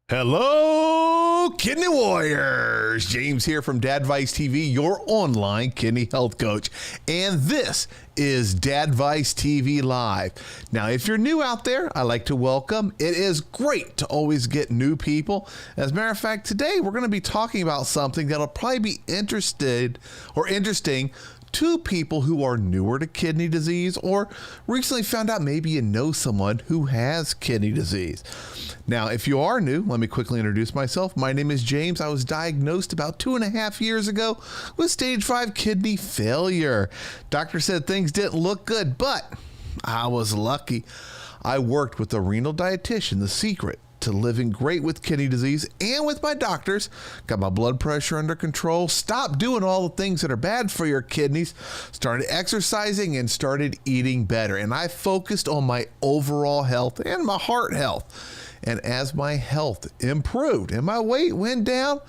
Hello, kidney warriors. James here from Dadvice TV, your online kidney health coach. And this is Dadvice TV Live. Now, if you're new out there, I'd like to welcome. It is great to always get new people. As a matter of fact, today we're going to be talking about something that'll probably be interesting to people who are newer to kidney disease or recently found out maybe you know someone who has kidney disease. Now, if you are new, let me quickly introduce myself. My name is James. I was diagnosed about 2.5 years ago with stage 5 kidney failure. Doctor said things didn't look good, but I was lucky. I worked with a renal dietitian, the secret to living great with kidney disease, and with my doctors, got my blood pressure under control, stopped doing all the things that are bad for your kidneys, started exercising, and started eating better. And I focused on my overall health and my heart health. And as my health improved and my weight went down,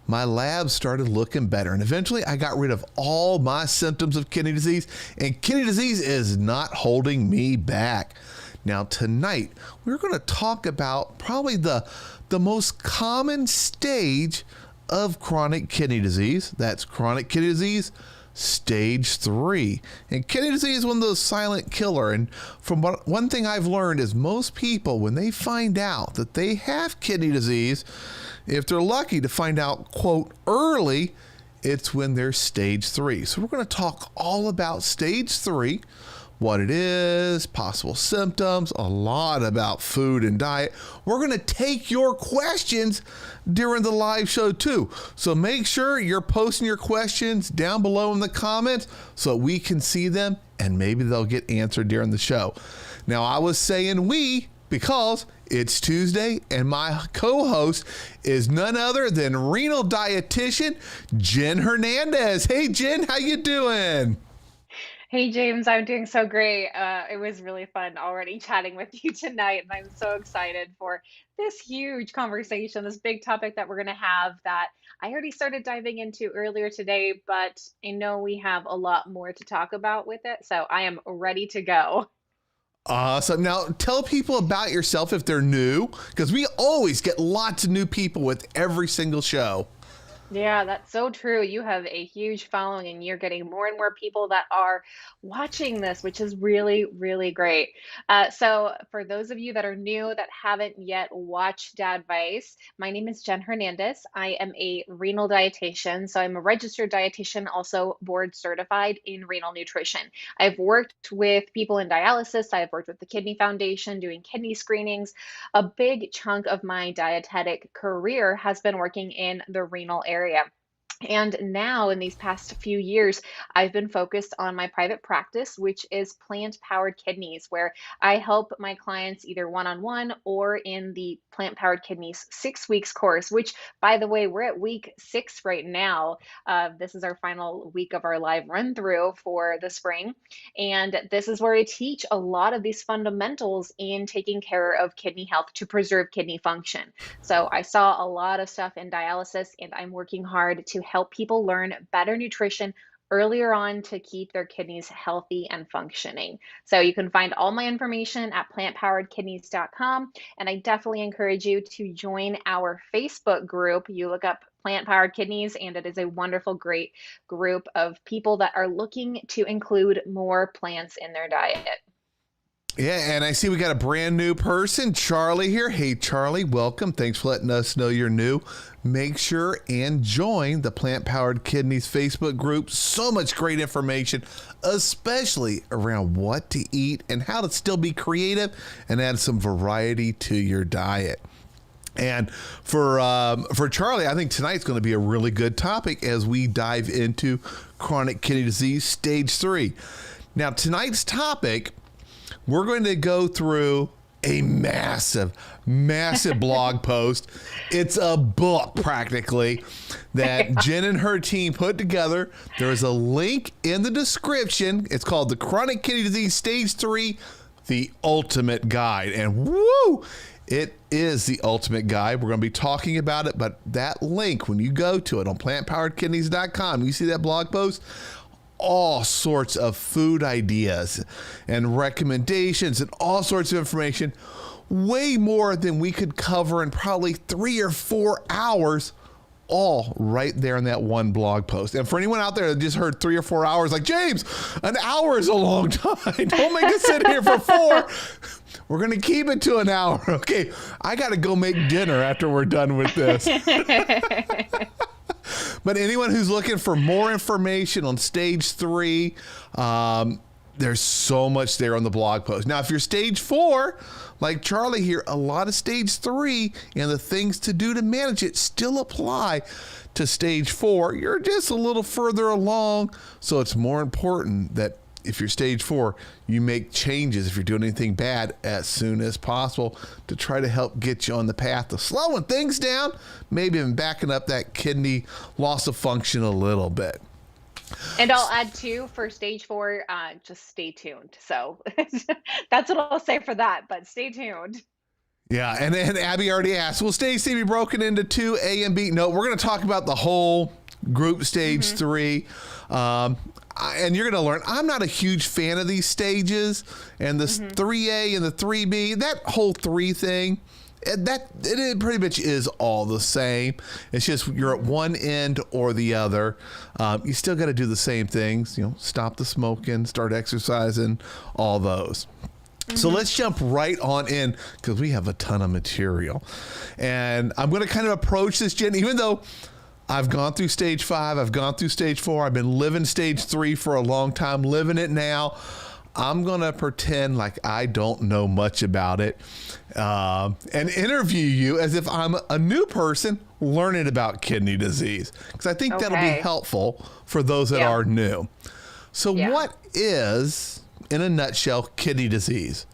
my labs started looking better. And eventually I got rid of all my symptoms of kidney disease, and kidney disease is not holding me back. Now, tonight, we're going to talk about probably the most common stage of chronic kidney disease. That's chronic kidney disease, stage 3. And kidney disease is one of those silent killer. And from one thing I've learned is most people, when they find out that they have kidney disease, if they're lucky to find out, quote, early, it's when they're stage 3. So we're going to talk all about stage 3, what it is, possible symptoms, a lot about food and diet. We're going to take your questions during the live show too. So make sure you're posting your questions down below in the comments so we can see them and maybe they'll get answered during the show. Now, I was saying we because it's Tuesday and my co-host is none other than renal dietitian Jen Hernandez. Hey Jen, how you doing? Hey James, I'm doing so great. It was really fun already chatting with you tonight, and I'm so excited for this huge conversation, this big topic that we're going to have that I already started diving into earlier today, but I know we have a lot more to talk about with it, so I am ready to go. Awesome. Now, tell people about yourself if they're new, because we always get lots of new people with every single show. Yeah, that's so true. You have a huge following, and you're getting more and more people that are watching this, which is really, really great. So, for those of you that are new that haven't yet watched Dadvice, my name is Jen Hernandez. I am a renal dietitian. So, I'm a registered dietitian, also board certified in renal nutrition. I've worked with people in dialysis, I've worked with the Kidney Foundation doing kidney screenings. A big chunk of my dietetic career has been working in the renal area. And now, in these past few years, I've been focused on my private practice, which is plant powered kidneys, where I help my clients either one on one or in the plant powered kidneys 6 weeks course, which, by the way, we're at week 6 right now. This is our final week of our live run through for the spring. And this is where I teach a lot of these fundamentals in taking care of kidney health to preserve kidney function. So I saw a lot of stuff in dialysis, and I'm working hard to help people learn better nutrition earlier on to keep their kidneys healthy and functioning. So you can find all my information at plantpoweredkidneys.com. And I definitely encourage you to join our Facebook group. You look up Plant Powered Kidneys, and it is a wonderful, great group of people that are looking to include more plants in their diet. Yeah, and I see we got a brand new person, Charlie here. Hey, Charlie, welcome. Thanks for letting us know you're new. Make sure and join the Plant Powered Kidneys Facebook group. So much great information, especially around what to eat and how to still be creative and add some variety to your diet. And for Charlie, I think tonight's going to be a really good topic as we dive into chronic kidney disease stage 3. Now, tonight's topic, we're going to go through a massive blog post. It's a book practically that Jen and her team put together. There is a link in the description. It's called The Chronic Kidney Disease Stage 3, The Ultimate Guide. And woo! It is the ultimate guide. We're going to be talking about it, but that link, when you go to it on plantpoweredkidneys.com, you see that blog post, all sorts of food ideas and recommendations and all sorts of information way more than we could cover in probably 3 or 4 hours, all right there in that one blog post. And for anyone out there that just heard 3 or 4 hours, like, James, an hour is a long time. Don't make us sit here for 4. We're going to keep it to an hour. Okay, I got to go make dinner after we're done with this. But anyone who's looking for more information on stage 3, there's so much there on the blog post. Now, if you're stage 4, like Charlie here, a lot of stage 3 and the things to do to manage it still apply to stage 4. You're just a little further along, so it's more important that if you're stage 4, you make changes if you're doing anything bad as soon as possible to try to help get you on the path of slowing things down, maybe even backing up that kidney loss of function a little bit. And I'll add too, for stage 4, just stay tuned. So that's what I'll say for that, but stay tuned. Yeah, and Abby already asked, will stage C be broken into 2, A and B? No, we're going to talk about the whole group stage 3. And you're going to learn, I'm not a huge fan of these stages and this 3A and the 3B, that whole 3 thing. It pretty much is all the same. It's just you're at one end or the other. You still got to do the same things. Stop the smoking, start exercising, all those. So let's jump right on in because we have a ton of material. And I'm going to kind of approach this, Jen, even though I've gone through stage 5, I've gone through stage 4, I've been living stage 3 for a long time, living it now. I'm going to pretend like I don't know much about it and interview you as if I'm a new person learning about kidney disease, because I think that'll be helpful for those that are new. So what is, in a nutshell, kidney disease?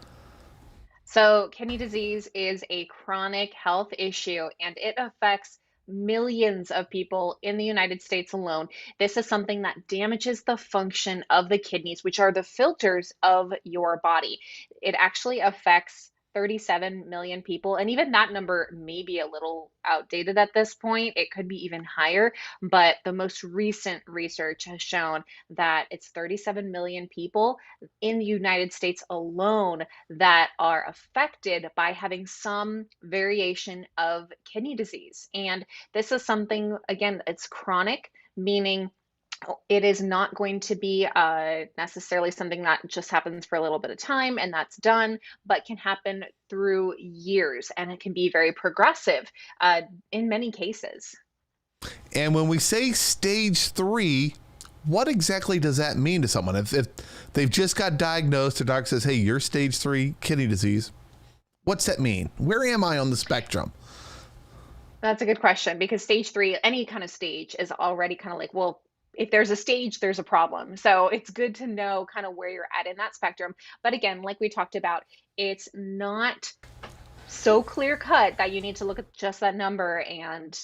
So kidney disease is a chronic health issue, and it affects millions of people in the United States alone. This is something that damages the function of the kidneys, which are the filters of your body. It actually affects 37 million people. And even that number may be a little outdated at this point. It could be even higher. But the most recent research has shown that it's 37 million people in the United States alone that are affected by having some variation of kidney disease. And this is something, again, it's chronic, meaning it is not going to be necessarily something that just happens for a little bit of time and that's done, but can happen through years, and it can be very progressive in many cases. And when we say stage 3, what exactly does that mean to someone? If they've just got diagnosed, the doctor says, hey, you're stage 3 kidney disease, what's that mean? Where am I on the spectrum? That's a good question, because stage 3, any kind of stage, is already kind of like, well, if there's a stage, there's a problem. So it's good to know kind of where you're at in that spectrum. But again, like we talked about, it's not so clear cut that you need to look at just that number and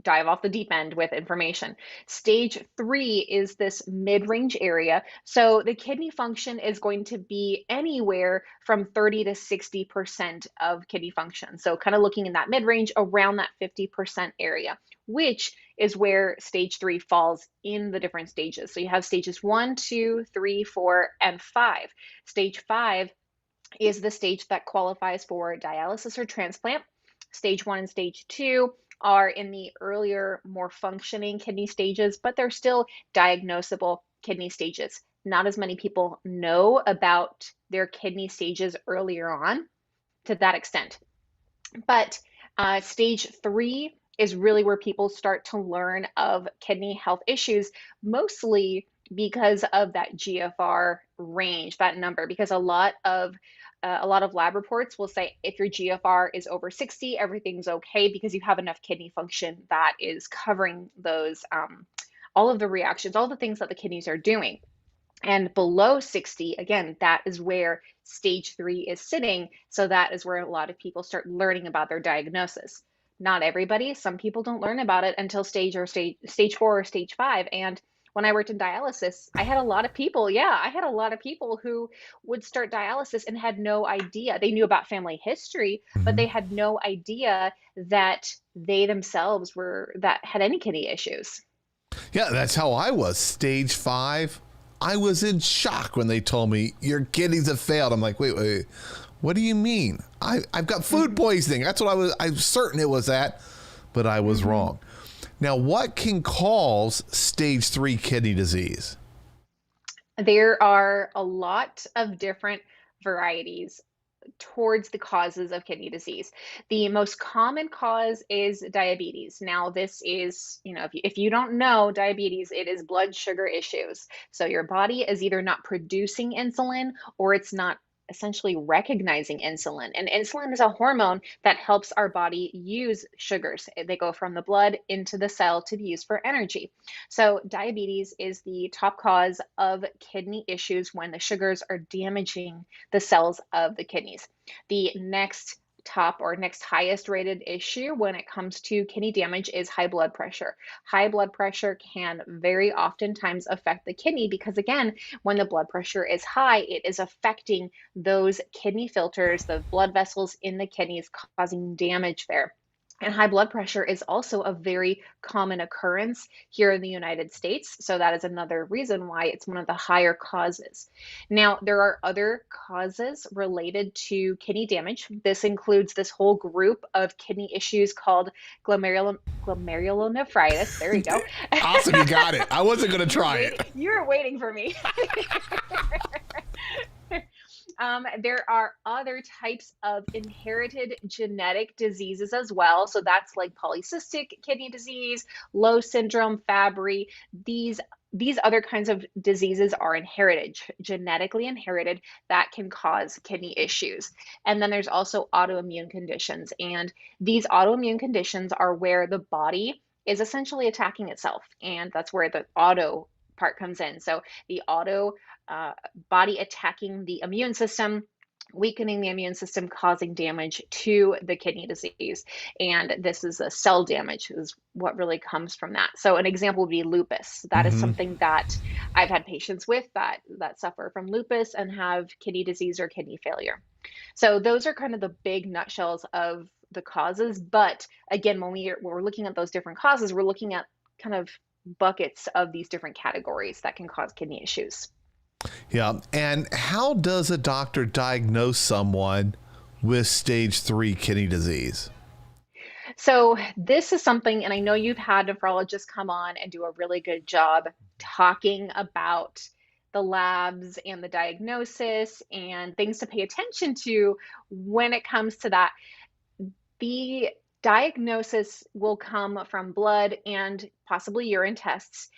dive off the deep end with information. Stage 3 is this mid-range area. So the kidney function is going to be anywhere from 30 to 60% of kidney function. So kind of looking in that mid-range around that 50% area, which is where stage 3 falls in the different stages. So you have stages 1, 2, 3, 4, and 5. Stage 5 is the stage that qualifies for dialysis or transplant. Stage 1 and stage 2 are in the earlier, more functioning kidney stages, but they're still diagnosable kidney stages. Not as many people know about their kidney stages earlier on to that extent. But stage 3 is really where people start to learn of kidney health issues, mostly because of that GFR range, that number, because a lot of lab reports will say if your GFR is over 60, everything's okay because you have enough kidney function that is covering those, all of the reactions, all the things that the kidneys are doing. And below 60, again, that is where stage 3 is sitting. So that is where a lot of people start learning about their diagnosis. Not everybody. Some people don't learn about it until stage 4 or stage 5. And when I worked in dialysis, I had a lot of people, who would start dialysis and had no idea. They knew about family history, but they had no idea that they themselves had any kidney issues. Yeah, that's how I was. Stage 5, I was in shock when they told me your kidneys have failed. I'm like, wait, What do you mean? I've got food poisoning. That's what I'm certain it was that, but I was wrong. Now, what can cause stage 3 kidney disease? There are a lot of different varieties towards the causes of kidney disease. The most common cause is diabetes. Now, this is, if you don't know diabetes, it is blood sugar issues. So your body is either not producing insulin or it's not essentially recognizing insulin. And insulin is a hormone that helps our body use sugars. They go from the blood into the cell to be used for energy. So diabetes is the top cause of kidney issues when the sugars are damaging the cells of the kidneys. The next top or next highest rated issue when it comes to kidney damage is high blood pressure. High blood pressure can very oftentimes affect the kidney because, again, when the blood pressure is high, it is affecting those kidney filters, the blood vessels in the kidneys, causing damage there. And high blood pressure is also a very common occurrence here in the United States. So that is another reason why it's one of the higher causes. Now, there are other causes related to kidney damage. This includes this whole group of kidney issues called glomerulonephritis. There you go. Awesome, you got it. I wasn't going to try it. You were waiting for me. There are other types of inherited genetic diseases as well. So that's like polycystic kidney disease, Lowe syndrome, Fabry. These other kinds of diseases are inherited, genetically inherited, that can cause kidney issues. And then there's also autoimmune conditions. And these autoimmune conditions are where the body is essentially attacking itself. And that's where the auto part comes in. So the auto body attacking the immune system, weakening the immune system, causing damage to the kidney disease. And this is a cell damage is what really comes from that. So an example would be lupus. That is something that I've had patients with that suffer from lupus and have kidney disease or kidney failure. So those are kind of the big nutshells of the causes. But again, when we're looking at those different causes, we're looking at kind of buckets of these different categories that can cause kidney issues. Yeah. And how does a doctor diagnose someone with stage 3 kidney disease? So this is something, and I know you've had nephrologists come on and do a really good job talking about the labs and the diagnosis and things to pay attention to when it comes to that. The diagnosis will come from blood and possibly urine tests.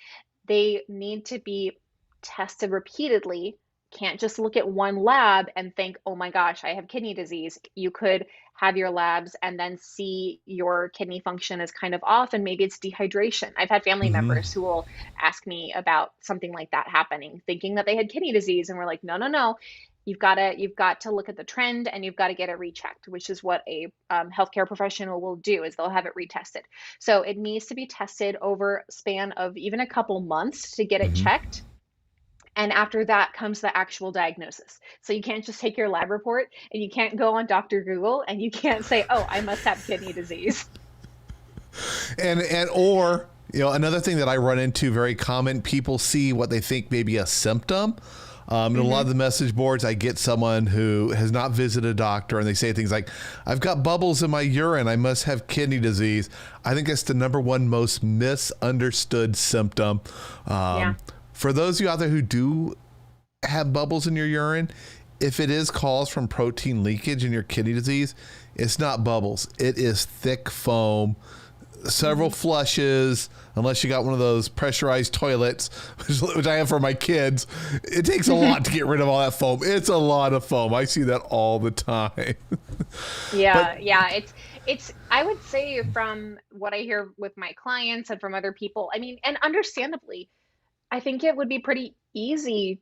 They need to be tested repeatedly. Can't just look at one lab and think, oh my gosh, I have kidney disease. You could have your labs and then see your kidney function is kind of off and maybe it's dehydration. I've had family members who will ask me about something like that happening, thinking that they had kidney disease, and we're like, no. You've got to look at the trend and you've got to get it rechecked, which is what a healthcare professional will do, is they'll have it retested. So it needs to be tested over a span of even a couple months to get it checked. And after that comes the actual diagnosis. So you can't just take your lab report and you can't go on Dr. Google and you can't say, oh, I must have kidney disease. Or another thing that I run into very common, people see what they think may be a symptom. In a lot of the message boards, I get someone who has not visited a doctor and they say things like, I've got bubbles in my urine, I must have kidney disease. I think that's the number one most misunderstood symptom. For those of you out there who do have bubbles in your urine, if it is caused from protein leakage in your kidney disease, it's not bubbles. It is thick foam, several flushes, unless you got one of those pressurized toilets, which I have for my kids. It takes a lot to get rid of all that foam. It's a lot of foam. I see that all the time. Yeah. It's, I would say, from what I hear with my clients and from other people, I mean, and understandably, I think it would be pretty easy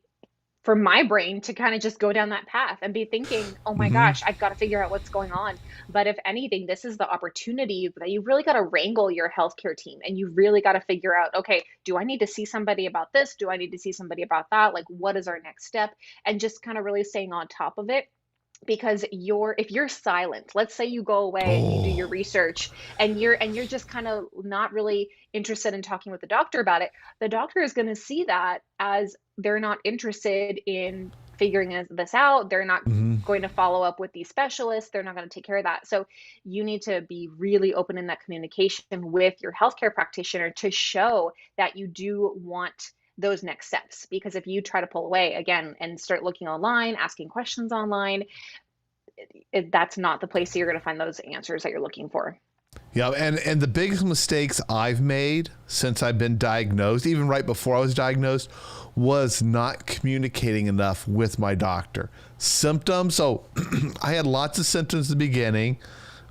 for my brain to kind of just go down that path and be thinking, oh my gosh, I've got to figure out what's going on. But if anything, this is the opportunity that you really got to wrangle your healthcare team, and you really got to figure out, okay, do I need to see somebody about this? Do I need to see somebody about that? Like, what is our next step? And just kind of really staying on top of it. Because if you're silent, let's say you go away and you do your research and you're just kind of not really interested in talking with the doctor about it, the doctor is going to see that as they're not interested in figuring this out. They're not Hmm. going to follow up with these specialists. They're not going to take care of that. So you need to be really open in that communication with your healthcare practitioner to show that you do want those next steps. Because if you try to pull away again and start looking online, asking questions online, that's not the place that you're going to find those answers that you're looking for. Yeah, and the biggest mistakes I've made since I've been diagnosed, even right before I was diagnosed, was not communicating enough with my doctor. Symptoms, so I had lots of symptoms at the beginning.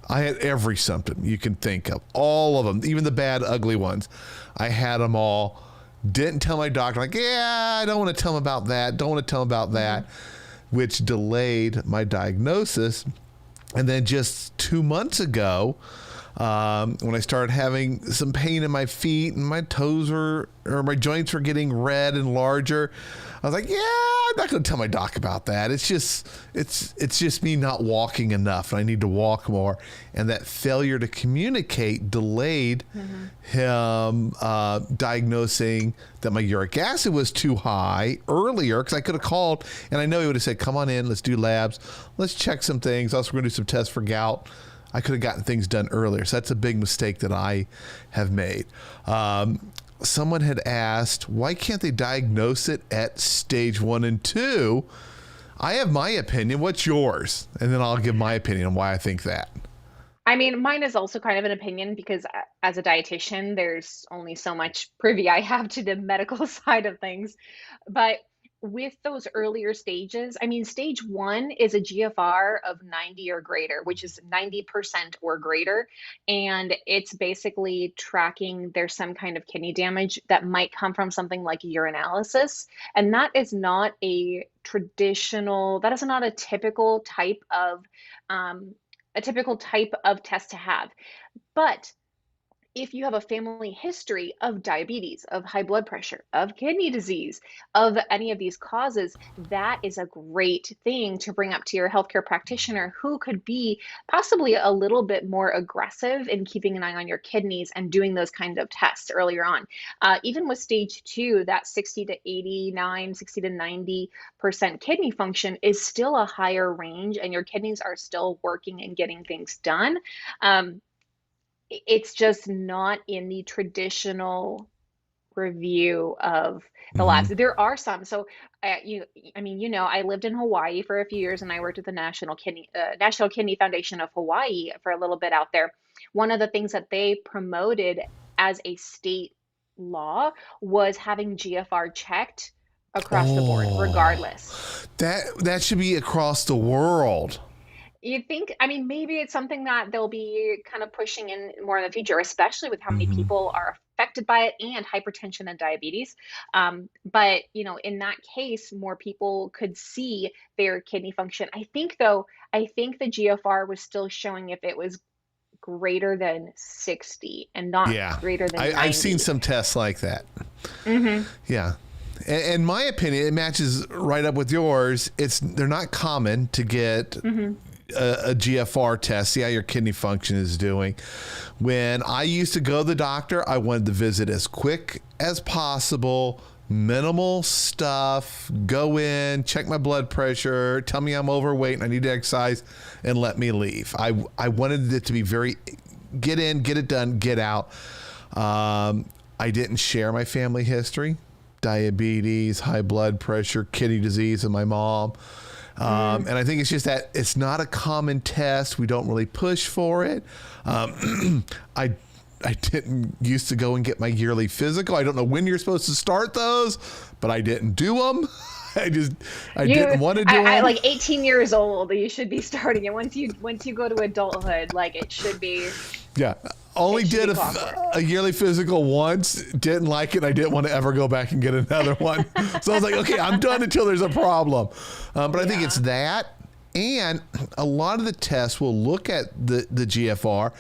I had every symptom you can think of, all of them, even the bad, ugly ones. I had them all. Didn't tell my doctor, like, yeah, I don't want to tell him about that. Don't want to tell him about that, which delayed my diagnosis. And then just 2 months ago, when I started having some pain in my feet and my toes or my joints were getting red and larger, I was like, yeah, I'm not going to tell my doc about that. It's just me not walking enough, and I need to walk more. And that failure to communicate delayed him diagnosing that my uric acid was too high earlier, because I could have called and I know he would have said, come on in, let's do labs, let's check some things. Also, we're going to do some tests for gout. I could have gotten things done earlier. So that's a big mistake that I have made. Someone had asked, why can't they diagnose it at stage 1 and 2? I have my opinion. What's yours? And then I'll give my opinion on why I think that. I mean, mine is also kind of an opinion because as a dietitian, there's only so much privy I have to the medical side of things. But with those earlier stages, I mean, stage 1 is a GFR of 90 or greater, which is 90% or greater. And it's basically tracking there's some kind of kidney damage that might come from something like urinalysis. And that is not a that is not a typical type of test to have. But if you have a family history of diabetes, of high blood pressure, of kidney disease, of any of these causes, that is a great thing to bring up to your healthcare practitioner who could be possibly a little bit more aggressive in keeping an eye on your kidneys and doing those kinds of tests earlier on. Even with stage 2, that 60 to 89, 60 to 90% kidney function is still a higher range, and your kidneys are still working and getting things done. It's just not in the traditional review of the labs. Hmm. There are some. So, I lived in Hawaii for a few years, and I worked at the National Kidney Foundation of Hawaii for a little bit out there. One of the things that they promoted as a state law was having GFR checked across the board, Oh, regardless. that should be across the world. You think, I mean, maybe it's something that they'll be kind of pushing in more in the future, especially with how many Hmm. people are affected by it and hypertension and diabetes. But, in that case, more people could see their kidney function. I think the GFR was still showing if it was greater than 60 and not Yeah, greater than I've seen 90. some tests like that. Hmm. Yeah. In my opinion, it matches right up with yours. They're not common to get Hmm. a GFR test, see how your kidney function is doing. When I used to go to the doctor, I wanted to visit as quick as possible, minimal stuff, go in, check my blood pressure, tell me I'm overweight and I need to exercise, and let me leave. I wanted it to be very get in, get it done, get out. I didn't share my family history, diabetes, high blood pressure, kidney disease, and my mom. And I think it's just that it's not a common test. We don't really push for it. I didn't used to go and get my yearly physical. I don't know when you're supposed to start those, but I didn't do them. I You, didn't want to do them. like 18 years old, you should be starting it. Once you go to adulthood, like Yeah. Only it should did be clockwork. a yearly physical once, didn't like it. I didn't want to ever go back and get another one. So I was like, okay, I'm done until there's a problem. But I think it's Yeah. that. And a lot of the tests will look at the GFR.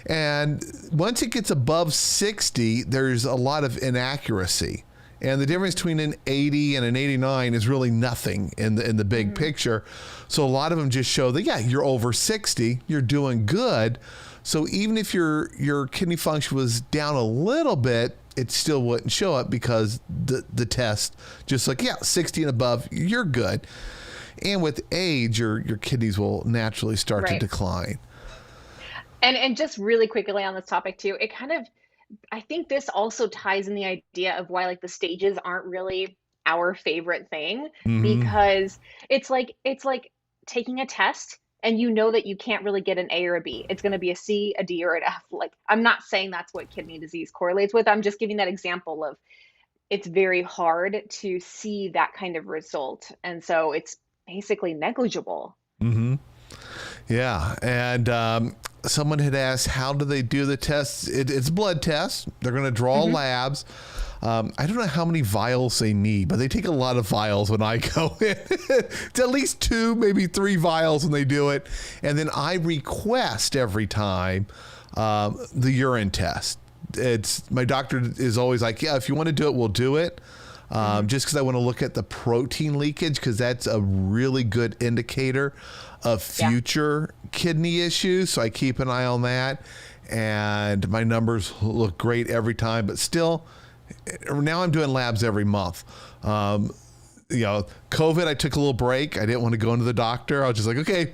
And once it gets above 60, there's a lot of inaccuracy. And the difference between an 80 and an 89 is really nothing in the big picture. So a lot of them just show that, yeah, you're over 60, you're doing good. So even if your kidney function was down a little bit, it still wouldn't show up because the test just like, yeah, 60 and above, you're good. And with age, your kidneys will naturally start to Right. decline. And just really quickly on this topic too, it kind of, I think this also ties in the idea of why like the stages aren't really our favorite thing, Hmm. because it's like taking a test and you know that you can't really get an A or a B. It's going to be a C, a D, or an F. Like, I'm not saying that's what kidney disease correlates with. I'm just giving that example of it's very hard to see that kind of result. And so it's basically negligible. Hmm. Yeah. And someone had asked, how do they do the tests? It's blood tests. They're going to draw Hmm. labs. I don't know how many vials they need, but they take a lot of vials when I go in. It's at least 2, maybe 3 vials when they do it. And then I request every time the urine test. It's my doctor is always like, yeah, if you want to do it, we'll do it. Hmm. Just because I want to look at the protein leakage, because that's a really good indicator of Yeah. future kidney issues. So I keep an eye on that. And my numbers look great every time, but still, now I'm doing labs every month. COVID, I took a little break. I didn't want to go into the doctor. I was just like, okay,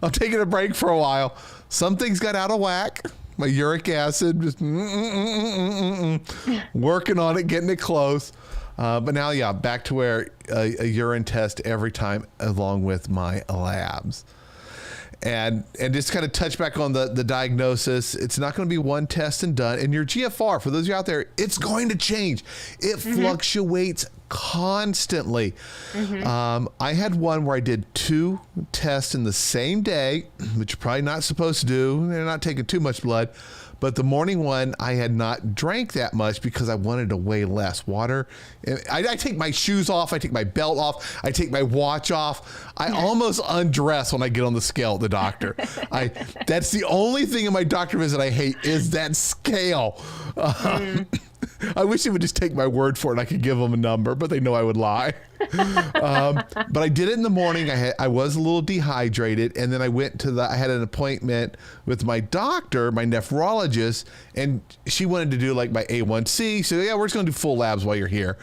I'm taking a break for a while. Some things got out of whack. My uric acid, just working on it, getting it close. But now, yeah, back to where a urine test every time along with my labs. And just kind of touch back on the diagnosis. It's not going to be one test and done. And your GFR, for those of you out there, it's going to change. It Hmm. fluctuates constantly. Hmm. I had one where I did 2 tests in the same day, which you're probably not supposed to do. They're not taking too much blood. But the morning one, I had not drank that much because I wanted to weigh less water. I take my shoes off. I take my belt off. I take my watch off. I almost undress when I get on the scale at the doctor. That's the only thing in my doctor visit I hate is that scale. Mm. I wish they would just take my word for it. I could give them a number, but they know I would lie. But I did it in the morning. I was a little dehydrated, and then I had an appointment with my doctor, my nephrologist, and she wanted to do like my A1C. So yeah, we're just going to do full labs while you're here.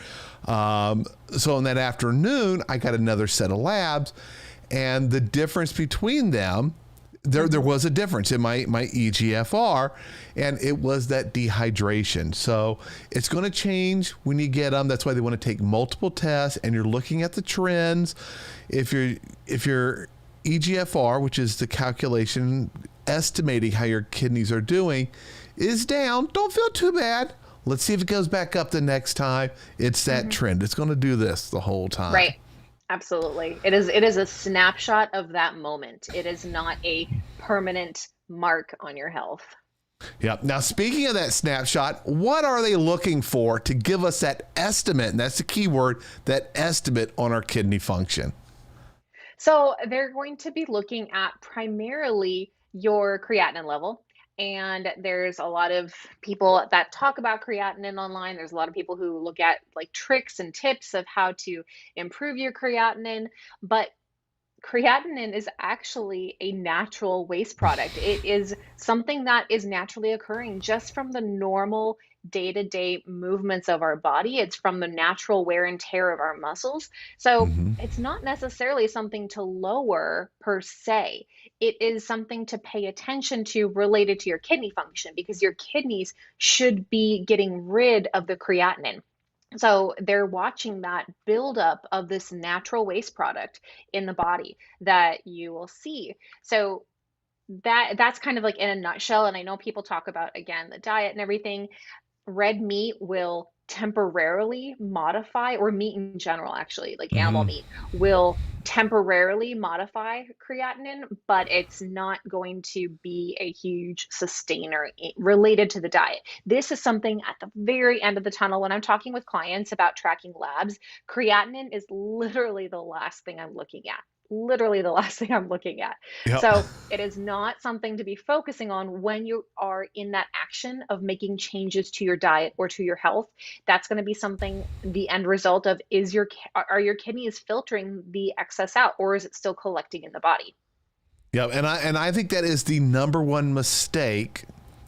So in that afternoon, I got another set of labs, and the difference between them, there was a difference in my EGFR, and it was that dehydration. So it's going to change when you get them. That's why they want to take multiple tests, and you're looking at the trends. If your EGFR, which is the calculation estimating how your kidneys are doing, is down, don't feel too bad. Let's see if it goes back up the next time. It's that Hmm. trend. It's going to do this the whole time. Right. Absolutely. It is a snapshot of that moment. It is not a permanent mark on your health. Yep. Now, speaking of that snapshot, what are they looking for to give us that estimate? And that's the key word, that estimate on our kidney function. So they're going to be looking at primarily your creatinine level. And there's a lot of people that talk about creatinine online. There's a lot of people who look at like tricks and tips of how to improve your creatinine. But creatinine is actually a natural waste product. It is something that is naturally occurring just from the normal day-to-day movements of our body. It's from the natural wear and tear of our muscles. So Hmm. it's not necessarily something to lower per se. It is something to pay attention to related to your kidney function because your kidneys should be getting rid of the creatinine. So they're watching that buildup of this natural waste product in the body that you will see. So that's kind of like in a nutshell. And I know people talk about again the diet and everything. Red meat will temporarily modify, or meat in general, actually, like animal Hmm. meat, will temporarily modify creatinine, but it's not going to be a huge sustainer related to the diet. This is something at the very end of the tunnel when I'm talking with clients about tracking labs. Creatinine is literally the last thing I'm looking at. Literally the last thing I'm looking at. Yep. So it is not something to be focusing on when you are in that action of making changes to your diet or to your health. That's going to be something, the end result of are your kidneys filtering the excess out, or is it still collecting in the body? Yeah, and I think that is the number one mistake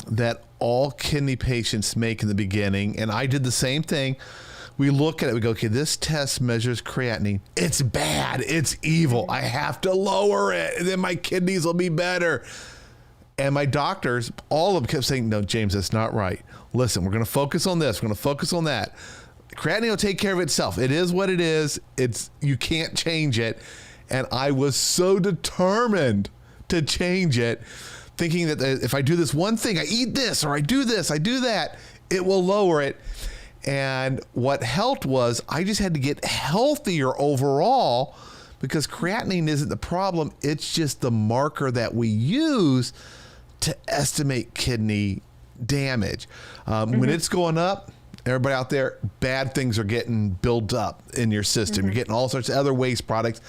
that all kidney patients make in the beginning. And I did the same thing. We look at it, we go, okay, this test measures creatinine. It's bad. It's evil. I have to lower it, and then my kidneys will be better. And my doctors, all of them kept saying, no, James, that's not right. Listen, we're going to focus on this. We're going to focus on that. Creatinine will take care of itself. It is what it is. You can't change it. And I was so determined to change it, thinking that if I do this one thing, I eat this, or I do this, I do that, it will lower it. And what helped was I just had to get healthier overall, because creatinine isn't the problem. It's just the marker that we use to estimate kidney damage. When it's going up, everybody out there, bad things are getting built up in your system. You're getting all sorts of other waste products.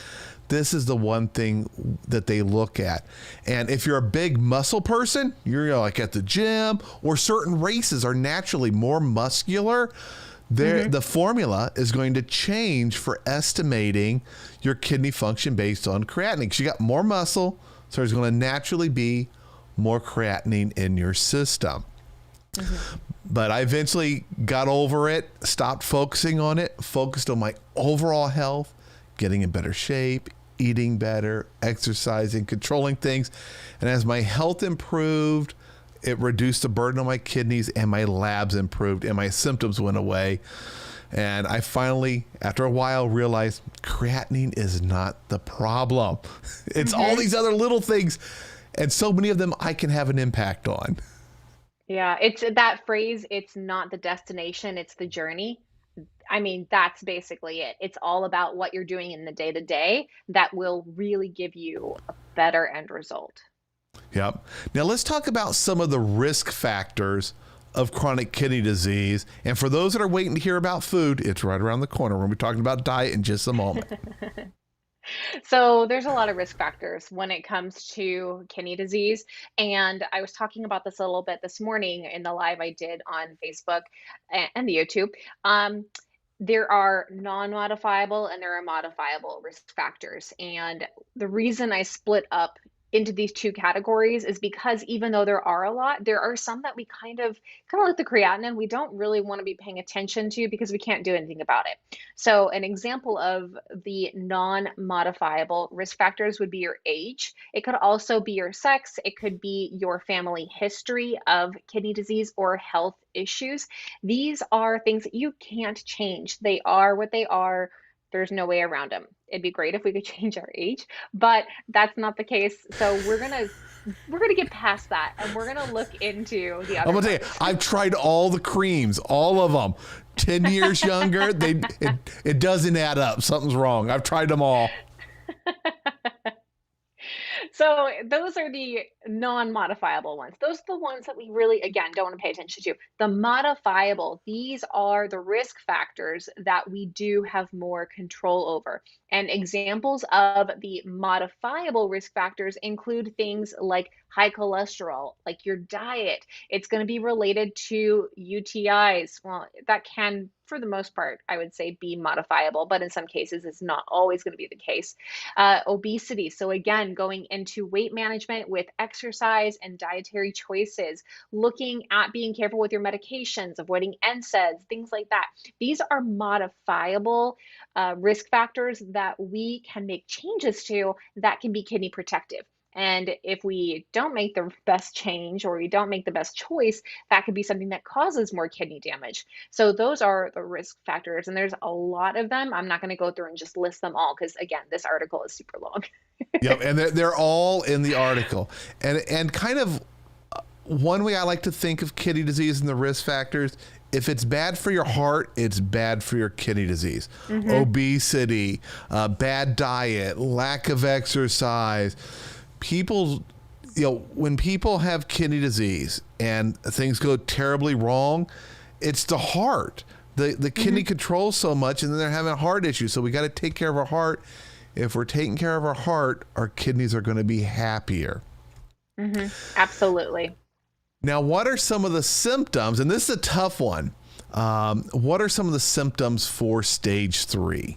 This is the one thing that they look at. And if you're a big muscle person, you're like at the gym, or certain races are naturally more muscular, the formula is going to change for estimating your kidney function based on creatinine. Because you got more muscle, so there's going to naturally be more creatinine in your system. But I eventually got over it, stopped focusing on it, focused on my overall health, getting in better shape, eating better, exercising, controlling things. And as my health improved, it reduced the burden on my kidneys, and my labs improved, and my symptoms went away. And I finally, after a while, realized creatinine is not the problem. It's all these other little things, and so many of them I can have an impact on. Yeah, it's that phrase, it's not the destination, it's the journey. I mean, that's basically it. It's all about what you're doing in the day to day that will really give you a better end result. Yep. Now let's talk about some of the risk factors of chronic kidney disease. And for those that are waiting to hear about food, it's right around the corner. We're going to be talking about diet in just a moment. So there's a lot of risk factors when it comes to kidney disease. And I was talking about this a little bit this morning in the live I did on Facebook and the YouTube. There are non-modifiable and there are modifiable risk factors. And the reason I split up into these two categories is because even though there are a lot, there are some that we kind of like the creatinine, we don't really want to be paying attention to because we can't do anything about it. So an example of the non-modifiable risk factors would be your age. It could also be your sex. It could be your family history of kidney disease or health issues. These are things that you can't change. They are what they are. There's no way around them. It'd be great if we could change our age, but that's not the case. So we're gonna get past that, and we're gonna look into the other. I'm gonna tell you, I've tried all the creams, all of them. 10 years younger, it doesn't add up. Something's wrong. I've tried them all. So those are the non-modifiable ones. Those are the ones that we really, again, don't want to pay attention to. The modifiable, these are the risk factors that we do have more control over. And examples of the modifiable risk factors include things like high cholesterol, like your diet. It's going to be related to UTIs. Well, that can, for the most part, I would say be modifiable, but in some cases, it's not always going to be the case. Obesity. So again, going into weight management with exercise and dietary choices, looking at being careful with your medications, avoiding NSAIDs, things like that. These are modifiable risk factors that we can make changes to that can be kidney protective. And if we don't make the best change or we don't make the best choice, that could be something that causes more kidney damage. So those are the risk factors, and there's a lot of them. I'm not going to go through and just list them all because, again, this article is super long. Yep, and they're all in the article. And kind of one way I like to think of kidney disease and the risk factors, if it's bad for your heart, it's bad for your kidney disease. Obesity, bad diet, lack of exercise. People, when people have kidney disease and things go terribly wrong, it's the heart. The kidney controls so much, and then they're having heart issues. So we got to take care of our heart. If we're taking care of our heart, our kidneys are going to be happier. Absolutely. Now, what are some of the symptoms? And this is a tough one. What are some of the symptoms for stage 3?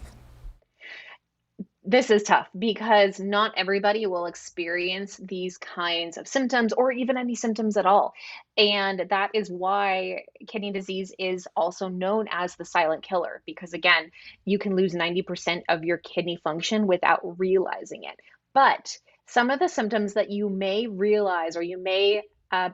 This is tough because not everybody will experience these kinds of symptoms or even any symptoms at all. And that is why kidney disease is also known as the silent killer, because again, you can lose 90% of your kidney function without realizing it. But some of the symptoms that you may realize or you may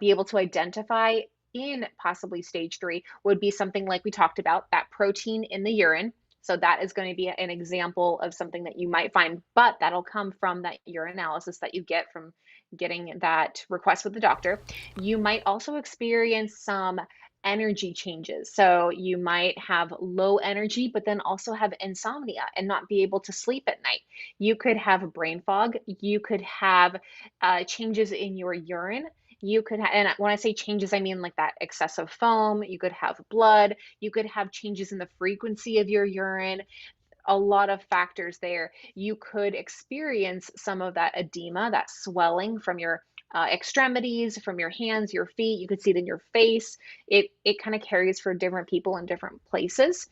be able to identify in possibly stage three would be something like we talked about, that protein in the urine. So that is going to be an example of something that you might find, but that'll come from that urinalysis that you get from getting that request with the doctor. You might also experience some energy changes. So you might have low energy, but then also have insomnia and not be able to sleep at night. You could have brain fog. You could have changes in your urine. You could have, and when I say changes, I mean like that excessive foam. You could have blood. You could have changes in the frequency of your urine, a lot of factors there. You could experience some of that edema, that swelling from your extremities, from your hands, your feet. You could see it in your face. It kind of carries for different people in different places,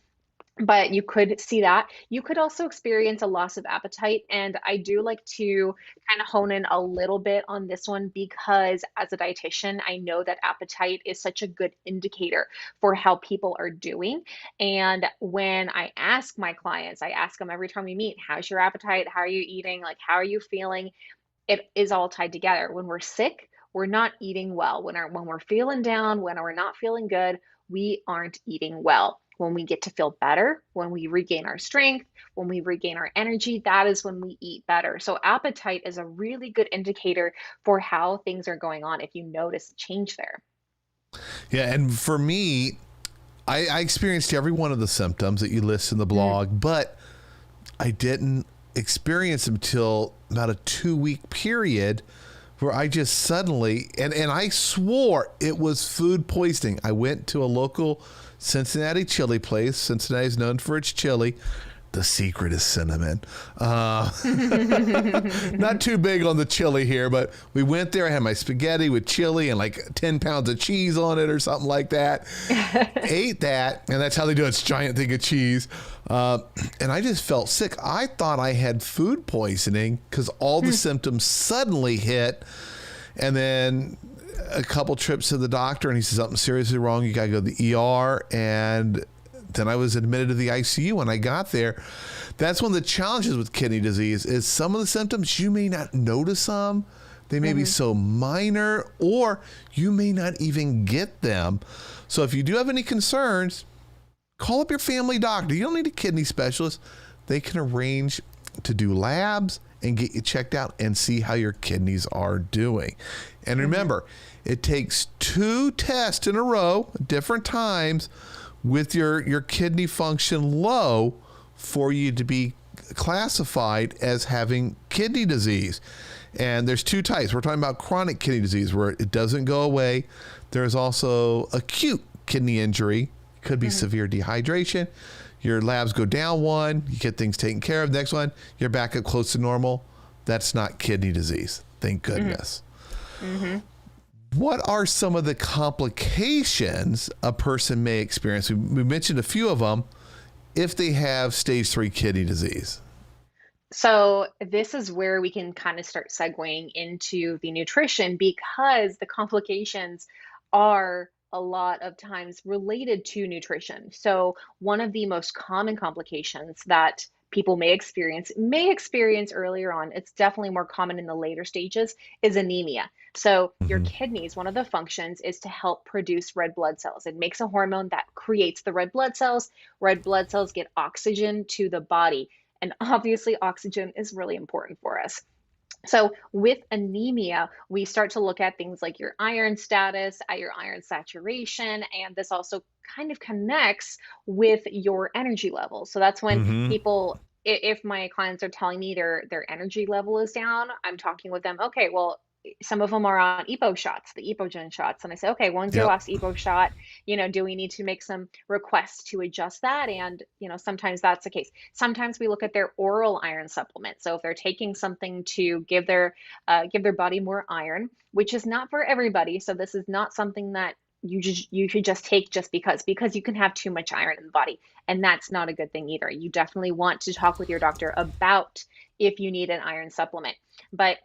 but you could see that. You could also experience a loss of appetite. And I do like to kind of hone in a little bit on this one because as a dietitian, I know that appetite is such a good indicator for how people are doing. And when I ask my clients, I ask them every time we meet, how's your appetite? How are you eating? Like, how are you feeling? It is all tied together. When we're sick, we're not eating well. When we're feeling down, when we're not feeling good, we aren't eating well. When we get to feel better, when we regain our strength, when we regain our energy, that is when we eat better. So appetite is a really good indicator for how things are going on if you notice a change there. Yeah, and for me, I experienced every one of the symptoms that you list in the Mm, blog, but I didn't experience them till about a 2 week period where I just suddenly, and I swore it was food poisoning. I went to a local Cincinnati chili place. Cincinnati is known for its chili. The secret is cinnamon. Not too big on the chili here, but we went there. I had my spaghetti with chili and like 10 pounds of cheese on it or something like that. Ate that, and that's how they do it. It's a giant thing of cheese. And I just felt sick. I thought I had food poisoning because all the symptoms suddenly hit. And then a couple trips to the doctor, and he said something seriously wrong. You got to go to the ER. And then I was admitted to the ICU when I got there. That's one of the challenges with kidney disease is some of the symptoms you may not notice them. They may be so minor, or you may not even get them. So if you do have any concerns, call up your family doctor. You don't need a kidney specialist. They can arrange to do labs and get you checked out and see how your kidneys are doing. And remember, it takes 2 tests in a row, different times, with your kidney function low for you to be classified as having kidney disease. And there's 2 types. We're talking about chronic kidney disease where it doesn't go away. There's also acute kidney injury. It could be severe dehydration. Your labs go down 1, you get things taken care of. Next one, you're back up close to normal. That's not kidney disease. Thank goodness. What are some of the complications a person may experience? We mentioned a few of them if they have stage 3 kidney disease. So this is where we can kind of start segueing into the nutrition because the complications are a lot of times related to nutrition. So one of the most common complications that people may experience earlier on, it's definitely more common in the later stages, is anemia. So your hmm kidneys, one of the functions is to help produce red blood cells. It makes a hormone that creates the red blood cells. Red blood cells get oxygen to the body. And obviously, oxygen is really important for us. So, with anemia, we start to look at things like your iron status, at your iron saturation, and this also kind of connects with your energy level. So, that's when hmm people, if my clients are telling me their energy level is down, I'm talking with them. Okay, well, some of them are on EPO shots, the EPOgen shots, and I say, okay, when's your Yep. last EPO shot? Do we need to make some requests to adjust that? And sometimes that's the case. Sometimes we look at their oral iron supplement. So if they're taking something to give their body more iron, which is not for everybody. So this is not something that you should just take just because you can have too much iron in the body, and that's not a good thing either. You definitely want to talk with your doctor about if you need an iron supplement. But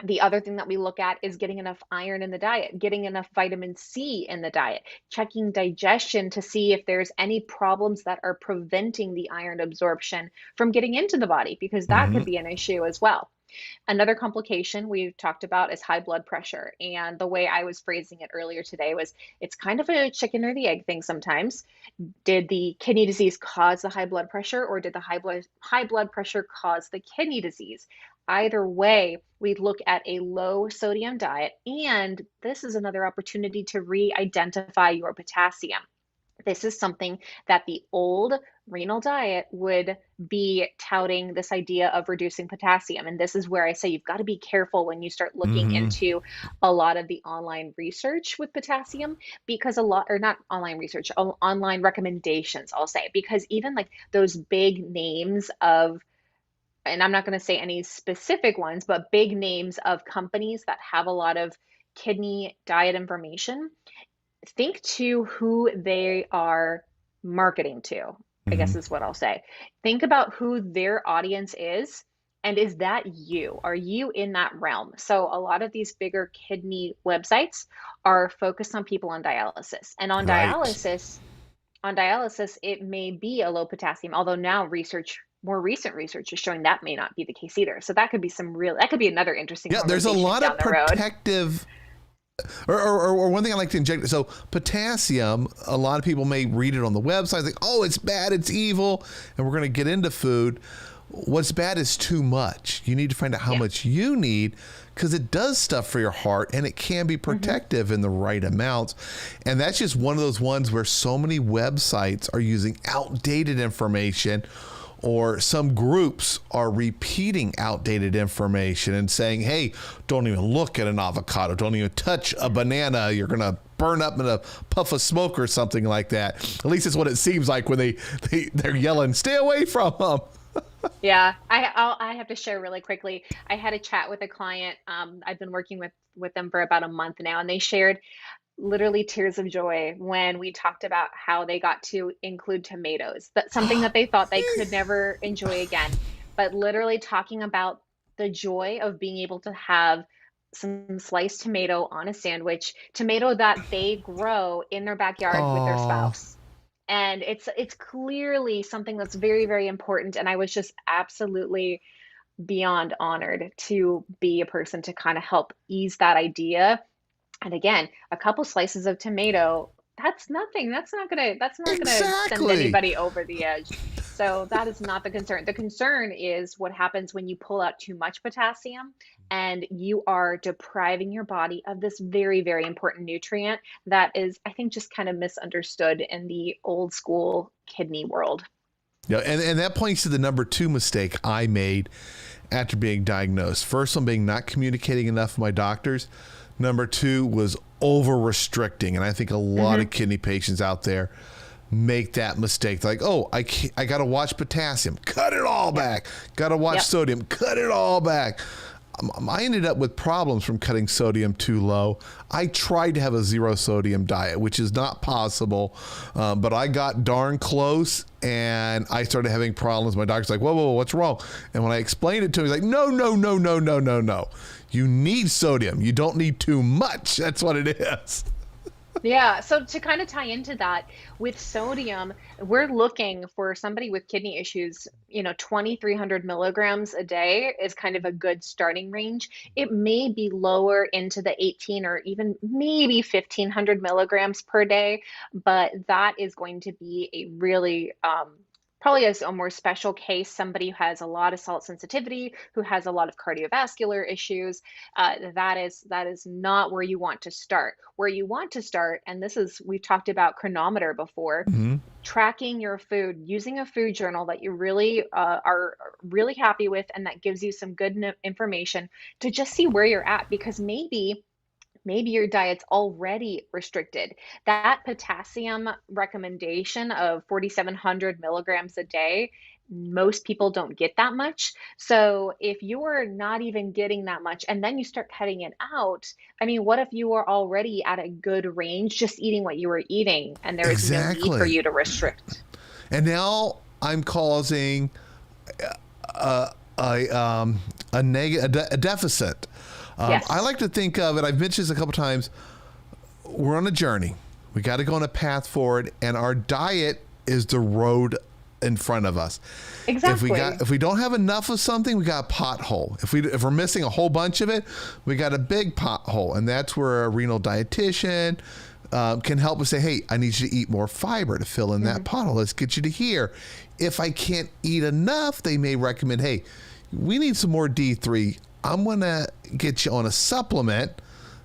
the other thing that we look at is getting enough iron in the diet, getting enough vitamin C in the diet, checking digestion to see if there's any problems that are preventing the iron absorption from getting into the body, because that Hmm. could be an issue as well. Another complication we've talked about is high blood pressure. And the way I was phrasing it earlier today was it's kind of a chicken or the egg thing sometimes. Did the kidney disease cause the high blood pressure, or did the high blood pressure cause the kidney disease? Either way, we look at a low sodium diet, and this is another opportunity to re-identify your potassium. This is something that the old renal diet would be touting, this idea of reducing potassium. And this is where I say you've got to be careful when you start looking Hmm. into a lot of the online research with potassium, because a lot, or not online research, online recommendations, I'll say, because even like those big names of, and I'm not going to say any specific ones, but big names of companies that have a lot of kidney diet information, think to who they are marketing to, I guess Hmm. is what I'll say. Think about who their audience is, and is that you? Are you in that realm? So a lot of these bigger kidney websites are focused on people on dialysis. And Right. on dialysis, it may be a low potassium, although now more recent research is showing that may not be the case either. So that could be another interesting Yeah, there's a conversation lot down of the road. protective. Or one thing I like to inject. So potassium, a lot of people may read it on the website, like, oh, it's bad, it's evil, and we're going to get into food. What's bad is too much. You need to find out how Yeah. much you need, because it does stuff for your heart, and it can be Hmm. protective in the right amounts. And that's just one of those ones where so many websites are using outdated information, or some groups are repeating outdated information and saying, hey, don't even look at an avocado, don't even touch a banana, you're going to burn up in a puff of smoke or something like that. At least it's what it seems like when they're yelling, stay away from them. Yeah, I have to share really quickly. I had a chat with a client. I've been working with them for about a month now, and they shared literally tears of joy when we talked about how they got to include tomatoes. That's something that they thought they could never enjoy again. But literally talking about the joy of being able to have some sliced tomato on a sandwich, tomato that they grow in their backyard with their Oh, spouse. And it's clearly something that's very, very important. And I was just absolutely beyond honored to be a person to kind of help ease that idea. And again, a couple slices of tomato, that's nothing. That's not gonna send exactly. anybody over the edge. So that is not the concern. The concern is what happens when you pull out too much potassium and you are depriving your body of this very, very important nutrient that is, I think, just kind of misunderstood in the old school kidney world. Yeah, and that points to the number two mistake I made after being diagnosed. First one being not communicating enough with my doctors. Number two was over restricting. And I think a lot Hmm. of kidney patients out there make that mistake. They're like, oh, I got to watch potassium, cut it all Yep. back. Got to watch Yep. sodium, cut it all back. I ended up with problems from cutting sodium too low. I tried to have a zero sodium diet, which is not possible, but I got darn close, and I started having problems. My doctor's like, whoa, whoa, whoa, what's wrong? And when I explained it to him, he's like, no, no, no, no, no, no, no. You need sodium. You don't need too much. That's what it is. Yeah, so to kind of tie into that, with sodium, we're looking for somebody with kidney issues, 2,300 milligrams a day is kind of a good starting range. It may be lower into the 18 or even maybe 1,500 milligrams per day, but that is going to be a really probably a more special case, somebody who has a lot of salt sensitivity, who has a lot of cardiovascular issues. That is not where you want to start. Where you want to start, and this is, we've talked about chronometer before, Mhm. tracking your food, using a food journal that you really are really happy with, and that gives you some good information to just see where you're at, because maybe your diet's already restricted. That potassium recommendation of 4,700 milligrams a day, most people don't get that much. So if you're not even getting that much and then you start cutting it out, I mean, what if you were already at a good range just eating what you were eating and there is no need for Exactly. you to restrict? And now I'm causing a a deficit. I Yes, like to think of it. I've mentioned this a couple times. We're on a journey. We got to go on a path forward, and our diet is the road in front of us. exactly. If we don't have enough of something, we got a pothole. If we're missing a whole bunch of it, we got a big pothole, and that's where a renal dietitian can help us say, hey, I need you to eat more fiber to fill in that pothole. Let's get you to here. If I can't eat enough, they may recommend, hey, we need some more D3. I'm going to get you on a supplement.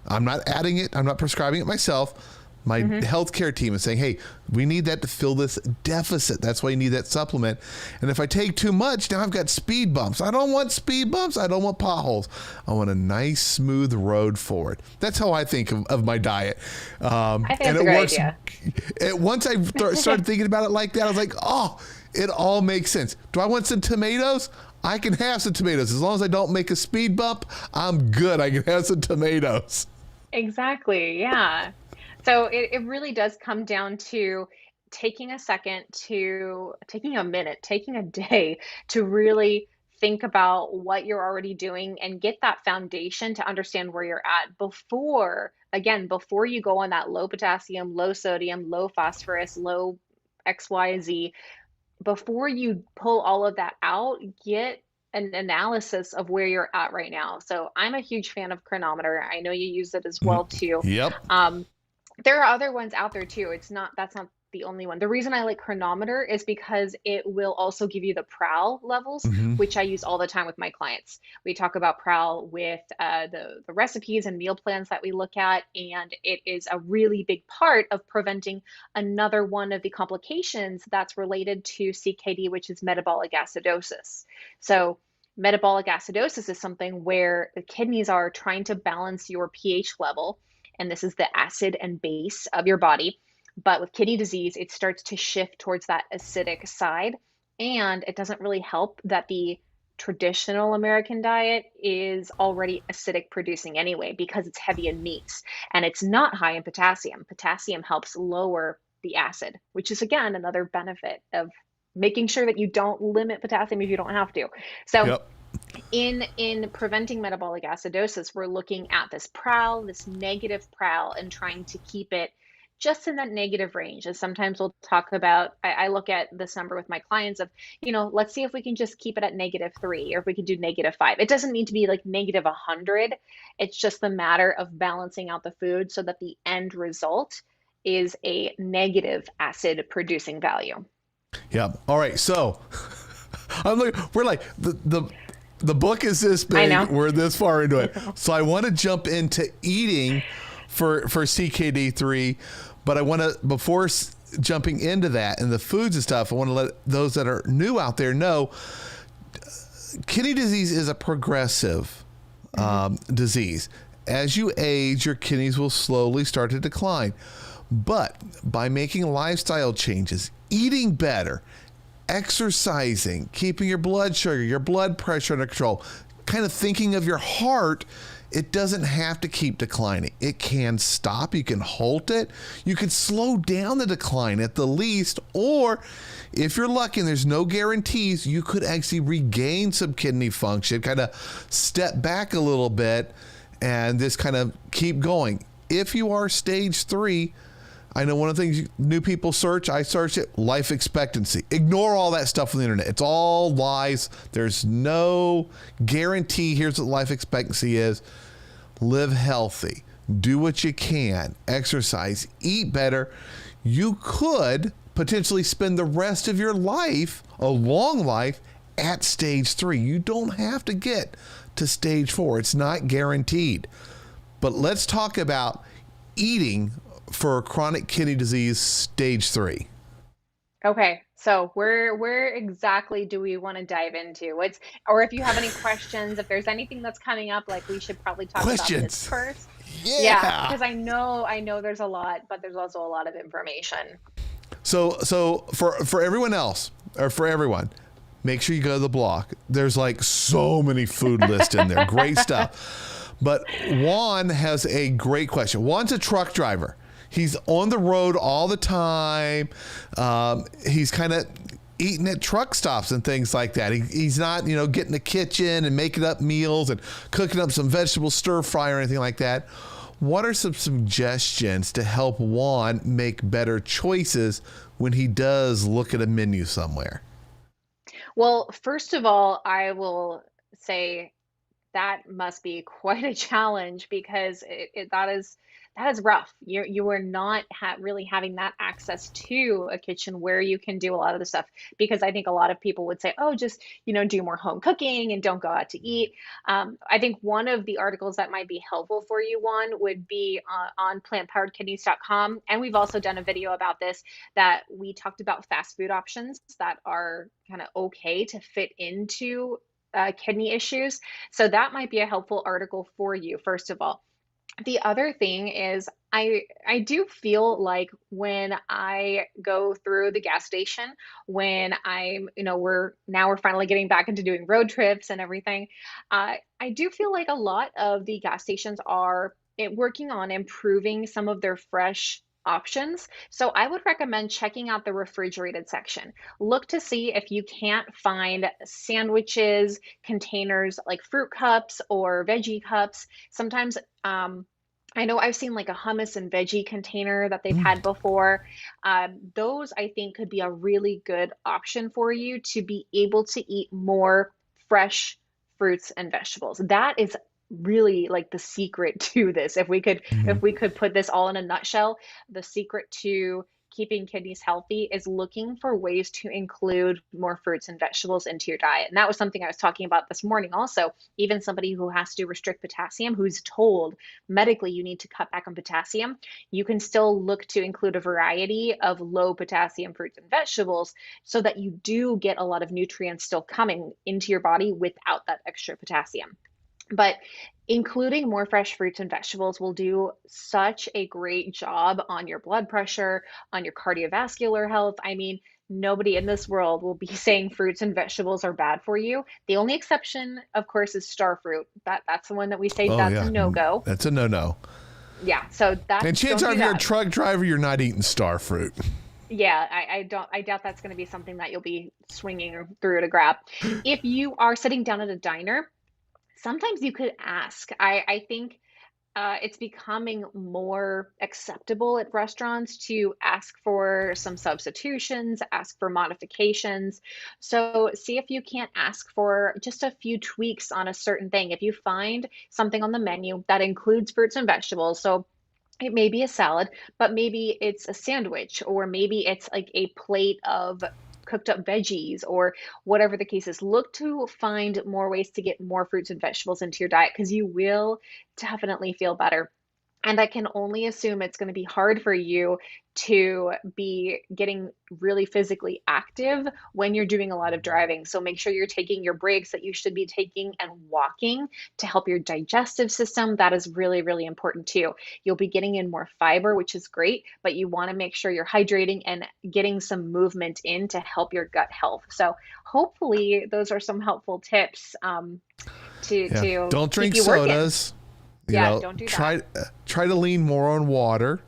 I'm not adding it. I'm not prescribing it myself. My healthcare team is saying, hey, we need that to fill this deficit. That's why you need that supplement. And if I take too much, now I've got speed bumps. I don't want speed bumps. I don't want potholes. I want a nice, smooth road forward. That's how I think of my diet. I think And that's it a great works. idea. Once I started thinking about it like that, I was like, oh, it all makes sense. Do I want some tomatoes? I can have some tomatoes. As long as I don't make a speed bump, I'm good. I can have some tomatoes. Exactly. Yeah. So it really does come down to taking a second to taking a minute, taking a day to really think about what you're already doing and get that foundation to understand where you're at before, again, before you go on that low potassium, low sodium, low phosphorus, low XYZ, before you pull all of that out, get an analysis of where you're at right now. So I'm a huge fan of Chronometer. I know you use it as well too. Yep. Um, there are other ones out there too. That's not the only one. The reason I like Chronometer is because it will also give you the prowl levels, which I use all the time with my clients. We talk about prowl with the recipes and meal plans that we look at, and it is a really big part of preventing another one of the complications that's related to CKD, which is metabolic acidosis. So metabolic acidosis is something where the kidneys are trying to balance your pH level, and this is the acid and base of your body. But with kidney disease, it starts to shift towards that acidic side. And it doesn't really help that the traditional American diet is already acidic producing anyway because it's heavy in meats and it's not high in potassium. Potassium helps lower the acid, which is again another benefit of making sure that you don't limit potassium if you don't have to. So Yep. in preventing metabolic acidosis, we're looking at this prowl, this negative prowl, and trying to keep it just in that negative range. And sometimes we'll talk about, I look at this number with my clients of, let's see if we can just keep it at -3 or if we can do -5. It doesn't need to be like -100. It's just the matter of balancing out the food so that the end result is a negative acid producing value. Yep. All right. So we're like the book is this I big. know. We're this far into it. So I want to jump into eating for CKD3, but I want to before jumping into that and the foods and stuff, I want to let those that are new out there know kidney disease is a progressive disease. As you age, your kidneys will slowly start to decline. But by making lifestyle changes, eating better, exercising, keeping your blood sugar, your blood pressure under control, kind of thinking of your heart, it doesn't have to keep declining. It can stop. You can halt it. You can slow down the decline at the least. Or if you're lucky and there's no guarantees, you could actually regain some kidney function, kind of step back a little bit and just kind of keep going. If you are stage 3, I know one of the things new people search, I search it, life expectancy. Ignore all that stuff on the internet. It's all lies. There's no guarantee. Here's what life expectancy is. Live healthy. Do what you can. Exercise. Eat better. You could potentially spend the rest of your life, a long life, at stage 3. You don't have to get to stage 4. It's not guaranteed. But let's talk about eating for chronic kidney disease stage 3. Okay, so where exactly do we want to dive into? Or if you have any questions, if there's anything that's coming up, like we should probably talk about this Questions. first. Yeah, Yeah. because I know there's a lot, but there's also a lot of information. So for everyone else, or for everyone, make sure you go to the blog. There's like so many food lists in there. Great stuff. But Juan has a great question. Juan's a truck driver. He's on the road all the time. He's kind of eating at truck stops and things like that. He's not, getting in the kitchen and making up meals and cooking up some vegetable stir fry or anything like that. What are some suggestions to help Juan make better choices when he does look at a menu somewhere? Well, first of all, I will say that must be quite a challenge because that is rough. You are not really having that access to a kitchen where you can do a lot of the stuff, because I think a lot of people would say, oh, just do more home cooking and don't go out to eat. I think one of the articles that might be helpful for you, one, would be on plantpoweredkidneys.com, and we've also done a video about this, that we talked about fast food options that are kind of okay to fit into kidney issues. So that might be a helpful article for you, first of all. The other thing is I do feel like when I go through the gas station, when we're finally getting back into doing road trips and everything, I do feel like a lot of the gas stations are working on improving some of their fresh options. So I would recommend checking out the refrigerated section. Look to see if you can't find sandwiches, containers like fruit cups or veggie cups. Sometimes I know I've seen like a hummus and veggie container that they've had before. Those I think could be a really good option for you to be able to eat more fresh fruits and vegetables. That is really like the secret to this. If we could put this all in a nutshell, the secret to keeping kidneys healthy is looking for ways to include more fruits and vegetables into your diet. And that was something I was talking about this morning also. Even somebody who has to restrict potassium, who's told medically you need to cut back on potassium, you can still look to include a variety of low potassium fruits and vegetables so that you do get a lot of nutrients still coming into your body without that extra potassium. But including more fresh fruits and vegetables will do such a great job on your blood pressure, on your cardiovascular health. I mean, nobody in this world will be saying fruits and vegetables are bad for you. The only exception, of course, is star fruit. That's the one that we say that's a no-go. That's a no-no. Yeah, so that's, and chances are if you're a truck driver, you're not eating star fruit. Yeah, I doubt that's going to be something that you'll be swinging through to grab. If you are sitting down at a diner, sometimes you could ask. I think it's becoming more acceptable at restaurants to ask for some substitutions, ask for modifications. So see if you can't ask for just a few tweaks on a certain thing. If you find something on the menu that includes fruits and vegetables, so it may be a salad, but maybe it's a sandwich, or maybe it's like a plate of cooked up veggies, or whatever the case is. Look to find more ways to get more fruits and vegetables into your diet, because you will definitely feel better. And I can only assume it's going to be hard for you to be getting really physically active when you're doing a lot of driving. So make sure you're taking your breaks that you should be taking and walking to help your digestive system. That is really, really important too. You'll be getting in more fiber, which is great, but you want to make sure you're hydrating and getting some movement in to help your gut health. So hopefully those are some helpful tips to don't drink keep you sodas. Working. Don't do that. Try to lean more on water.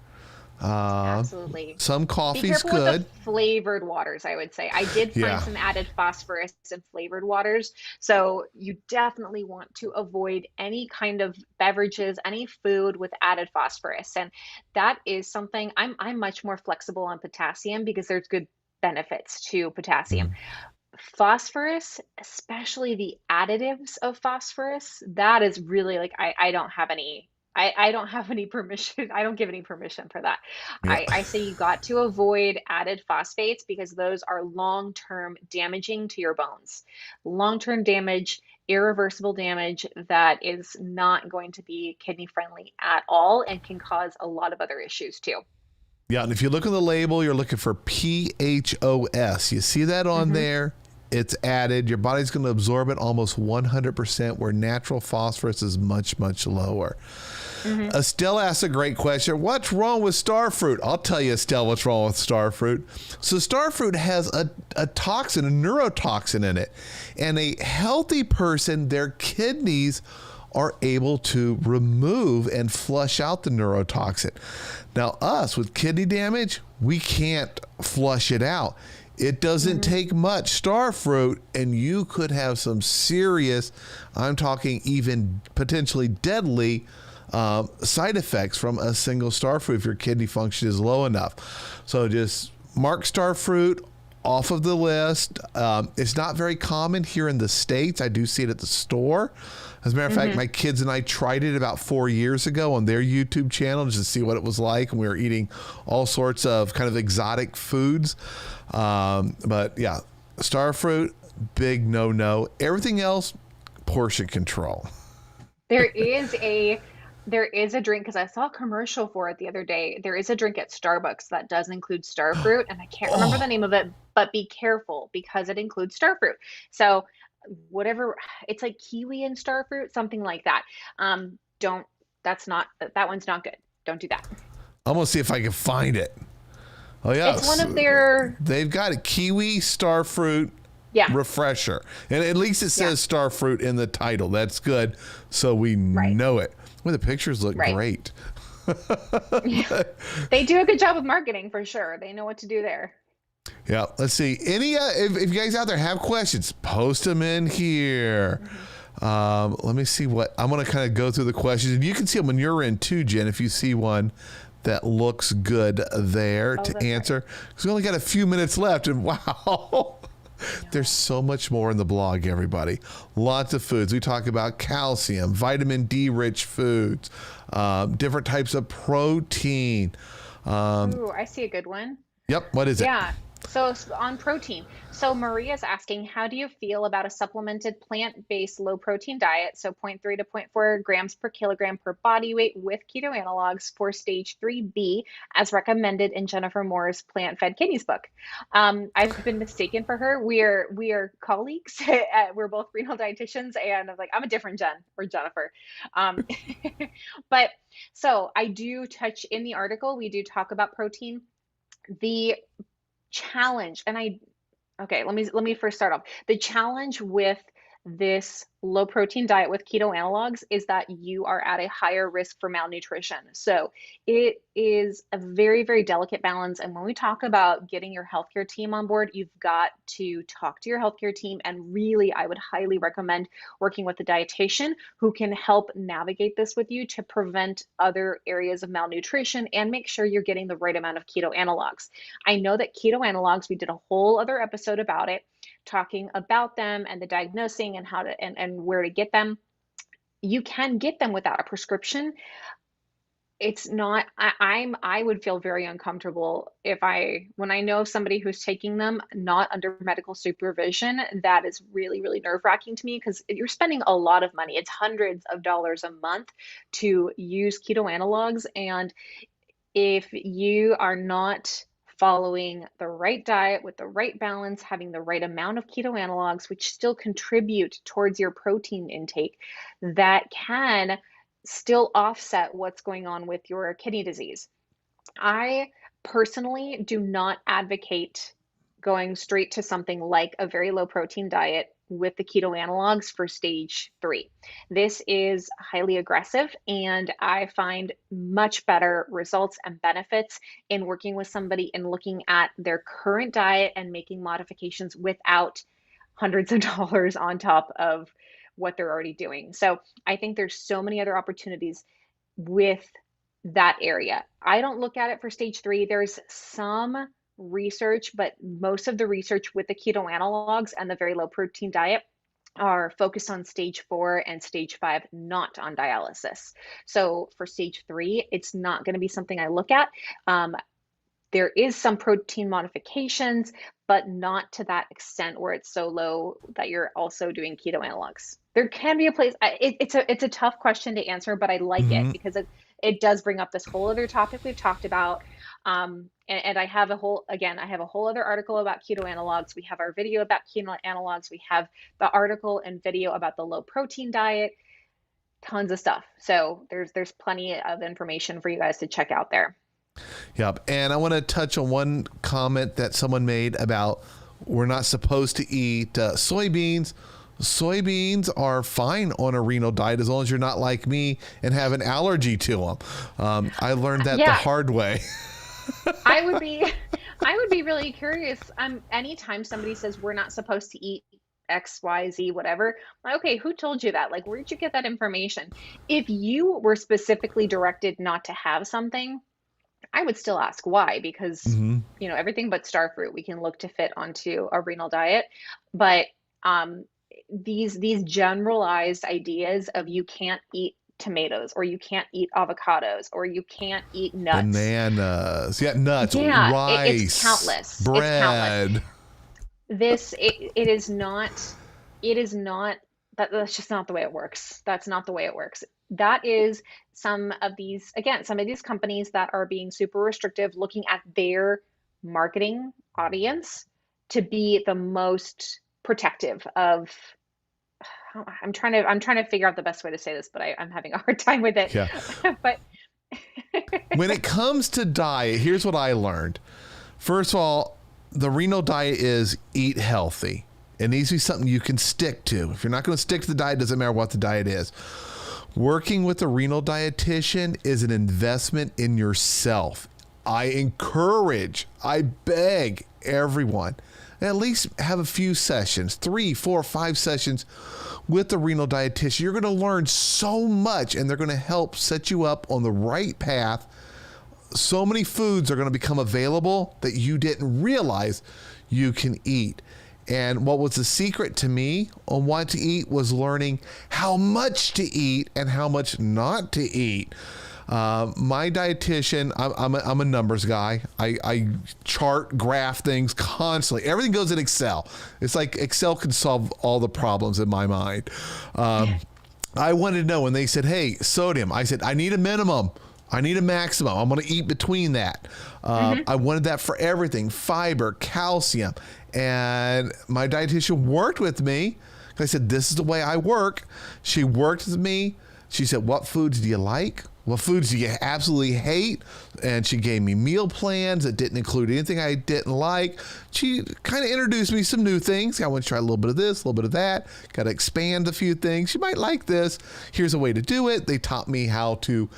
Absolutely. Some coffee's Be careful good. with the flavored waters, I would say. I did find some added phosphorus in flavored waters. So you definitely want to avoid any kind of beverages, any food with added phosphorus. And that is something I'm much more flexible on potassium, because there's good benefits to potassium. Phosphorus, especially the additives of phosphorus, that is really like I don't have any permission. I don't give any permission for that. Yeah. I say you got to avoid added phosphates, because those are long-term damaging to your bones. Long-term damage, irreversible damage that is not going to be kidney friendly at all, and can cause a lot of other issues too. Yeah, and if you look on the label, you're looking for PHOS. You see that on there? it's added. Your body's going to absorb it almost 100%, where natural phosphorus is much, much lower. Estelle asked a great question. What's wrong with star fruit? I'll tell you, Estelle, what's wrong with star fruit. So star fruit has a toxin, a neurotoxin in it. And a healthy person, their kidneys are able to remove and flush out the neurotoxin. Now, us with kidney damage, we can't flush it out. It doesn't take much star fruit, and you could have some serious, I'm talking even potentially deadly, side effects from a single star fruit if your kidney function is low enough. So just mark star fruit off of the list. It's not very common here in the States. I do see it at the store. As a matter of fact, my kids and I tried it about 4 years ago on their YouTube channel just to see what it was like. And we were eating all sorts of kind of exotic foods. But yeah, star fruit, big no-no. Everything else, portion control. There is a drink, because I saw a commercial for it the other day. There is a drink at Starbucks that does include star fruit, and I can't remember the name of it, but be careful because it includes star fruit. So whatever, it's like kiwi and star fruit, something like that. That one's not good. Don't do that. I'm going to see if I can find it. Oh yeah. It's one of their, they've got a kiwi star fruit refresher. And at least it says star fruit in the title. That's good. So we know it. Well, the pictures look great. They do a good job of marketing for sure. They know what to do there. Yeah. Let's see. Any, if you guys out there have questions, post them in here. Let me see what, I'm going to kind of go through the questions, and you can see them when you're in too, Jen, if you see one that looks good there to answer. Because we only got a few minutes left, and wow. There's so much more in the blog, everybody. Lots of foods. We talk about calcium, vitamin D rich foods, different types of protein. Ooh, I see a good one. Yep. What is it? Yeah. So on protein. So Maria's asking, how do you feel about a supplemented plant-based low protein diet? So 0.3 to 0.4 grams per kilogram per body weight with keto analogs for stage 3B, as recommended in Jennifer Moore's Plant Fed Kidneys book. I've been mistaken for her. We are colleagues. We're both renal dietitians, and I'm like, I'm a different Jen or Jennifer. But so I do touch in the article. We do talk about protein. The challenge, and let me first start off. The challenge with this low protein diet with keto analogs is that you are at a higher risk for malnutrition. So it is a very, very delicate balance. And when we talk about getting your healthcare team on board, you've got to talk to your healthcare team. And really, I would highly recommend working with a dietitian who can help navigate this with you to prevent other areas of malnutrition and make sure you're getting the right amount of keto analogs. I know that keto analogs, we did a whole other episode about it, talking about them and the diagnosing and how to and where to get them. You can get them without a prescription. It's not, I would feel very uncomfortable when I know somebody who's taking them not under medical supervision. That is really, really nerve-wracking to me, because you're spending a lot of money. It's hundreds of dollars a month to use keto analogs. And if you are not following the right diet with the right balance, having the right amount of keto analogs, which still contribute towards your protein intake, that can still offset what's going on with your kidney disease. I personally do not advocate going straight to something like a very low protein diet with the keto analogs for stage 3. This is highly aggressive, and I find much better results and benefits in working with somebody and looking at their current diet and making modifications without hundreds of dollars on top of what they're already doing. So I think there's so many other opportunities with that area. I don't look at it for stage 3. There's some research, but most of the research with the keto analogs and the very low protein diet are focused on stage 4 and stage 5, not on dialysis. So for stage 3, it's not going to be something I look at. There is some protein modifications, but not to that extent where it's so low that you're also doing keto analogs. There can be a place. It's a tough question to answer, but I like it because it does bring up this whole other topic we've talked about. And I have I have a whole other article about keto analogs. We have our video about keto analogs. We have the article and video about the low protein diet, tons of stuff. So there's plenty of information for you guys to check out there. Yep. And I want to touch on one comment that someone made about we're not supposed to eat soybeans. Soybeans are fine on a renal diet as long as you're not like me and have an allergy to them. I learned that the hard way. I would be really curious. Anytime somebody says we're not supposed to eat X, Y, Z, whatever, like, okay, who told you that? Like, where did you get that information? If you were specifically directed not to have something, I would still ask why, because everything but star fruit we can look to fit onto a renal diet. But these generalized ideas of you can't eat tomatoes, or you can't eat avocados, or you can't eat nuts, bananas, nuts, rice, it's countless, bread. It is not that's just not the way it works. That's not the way it works. That is some of these companies that are being super restrictive, looking at their marketing audience to be the most protective of. I'm trying to figure out the best way to say this, but I'm having a hard time with it. Yeah. But when it comes to diet, here's what I learned. First of all, the renal diet is eat healthy. It needs to be something you can stick to. If you're not going to stick to the diet, it doesn't matter what the diet is. Working with a renal dietitian is an investment in yourself. I beg everyone, at least have a few sessions, 3, 4, 5 sessions with the renal dietitian. You're going to learn so much, and they're going to help set you up on the right path. So many foods are going to become available that you didn't realize you can eat. And what was the secret to me on what to eat was learning how much to eat and how much not to eat. My dietitian, I'm a numbers guy. I chart, graph things constantly. Everything goes in Excel. It's like Excel can solve all the problems in my mind. I wanted to know when they said, hey, sodium, I said, I need a minimum. I need a maximum. I'm going to eat between that. I wanted that for everything, fiber, calcium. And my dietitian worked with me. I said, this is the way I work. She worked with me. She said, what foods do you like? What foods do you absolutely hate? And she gave me meal plans that didn't include anything I didn't like. She kind of introduced me some new things. I want to try a little bit of this, a little bit of that. Got to expand a few things. You might like this. Here's a way to do it. They taught me how to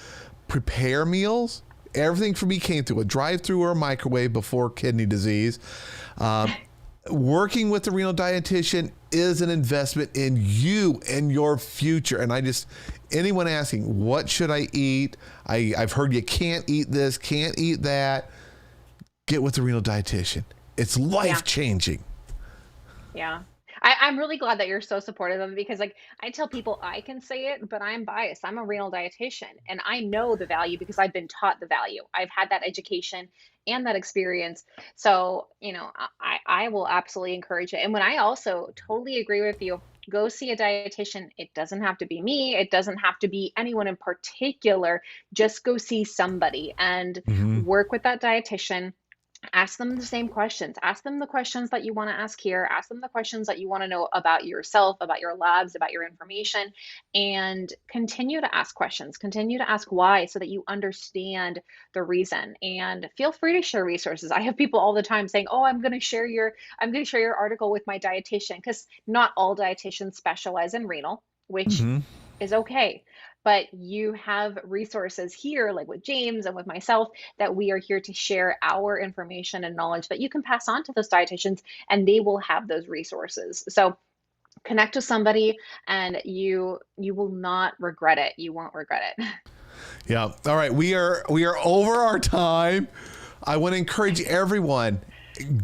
prepare meals. Everything for me came through a drive-through or a microwave before kidney disease. Working with the renal dietitian is an investment in you and your future. And anyone asking, what should I eat? I've heard you can't eat this, can't eat that. Get with the renal dietitian. It's life-changing. Yeah. I'm really glad that you're so supportive of it, because like I tell people I can say it, but I'm biased. I'm a renal dietitian and I know the value because I've been taught the value. I've had that education and that experience. So, I will absolutely encourage it. And when I also totally agree with you, go see a dietitian. It doesn't have to be me. It doesn't have to be anyone in particular. Just go see somebody and work with that dietitian. Ask them the same questions. Ask them the questions that you want to ask here. Ask them the questions that you want to know about yourself, about your labs, about your information, and continue to ask questions. Continue to ask why, so that you understand the reason. And feel free to share resources. I have people all the time saying, "Oh, I'm going to share your article with my dietitian," because not all dietitians specialize in renal, which is okay. But you have resources here, like with James and with myself, that we are here to share our information and knowledge that you can pass on to those dietitians, and they will have those resources. So connect with somebody, and you will not regret it. You won't regret it. Yeah. All right. We are over our time. I want to encourage everyone.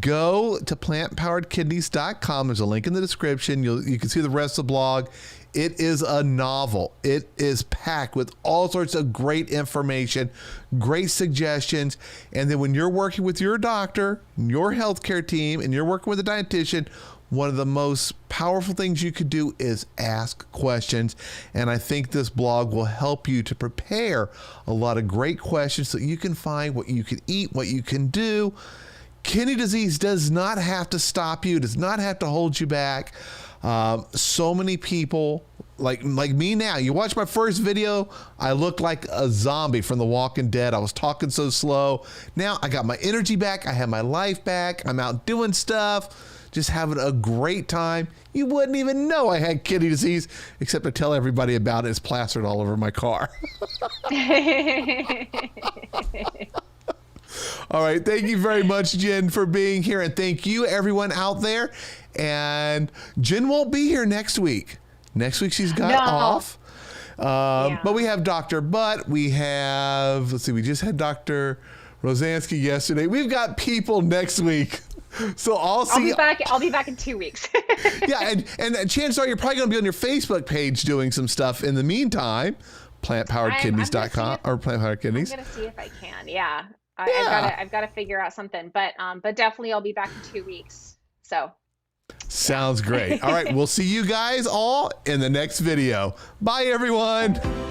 Go to plantpoweredkidneys.com. There's a link in the description. You can see the rest of the blog. It is a novel. It is packed with all sorts of great information, great suggestions. And then when you're working with your doctor, your healthcare team, and you're working with a dietitian, one of the most powerful things you could do is ask questions. And I think this blog will help you to prepare a lot of great questions so you can find what you can eat, what you can do. Kidney disease does not have to stop you, does not have to hold you back. So many people like me now. You watch my first video, I looked like a zombie from The Walking Dead. I was talking so slow. Now I got my energy back. I have my life back. I'm out doing stuff, just having a great time. You wouldn't even know I had kidney disease, except to tell everybody about it. It's plastered all over my car. All right. Thank you very much, Jen, for being here. And thank you, everyone out there. And Jen won't be here next week. Next week, she's got off. But we have Dr. Butt. We have, let's see, we just had Dr. Rosansky yesterday. We've got people next week. So I'll be back in 2 weeks. Yeah. And chances are you're probably going to be on your Facebook page doing some stuff in the meantime. PlantPoweredKidneys.com or Plant Powered Kidneys. I'm going to see if I can. Yeah. I've got to figure out something, but definitely I'll be back in 2 weeks. So sounds great. All right. We'll see you guys all in the next video. Bye, everyone.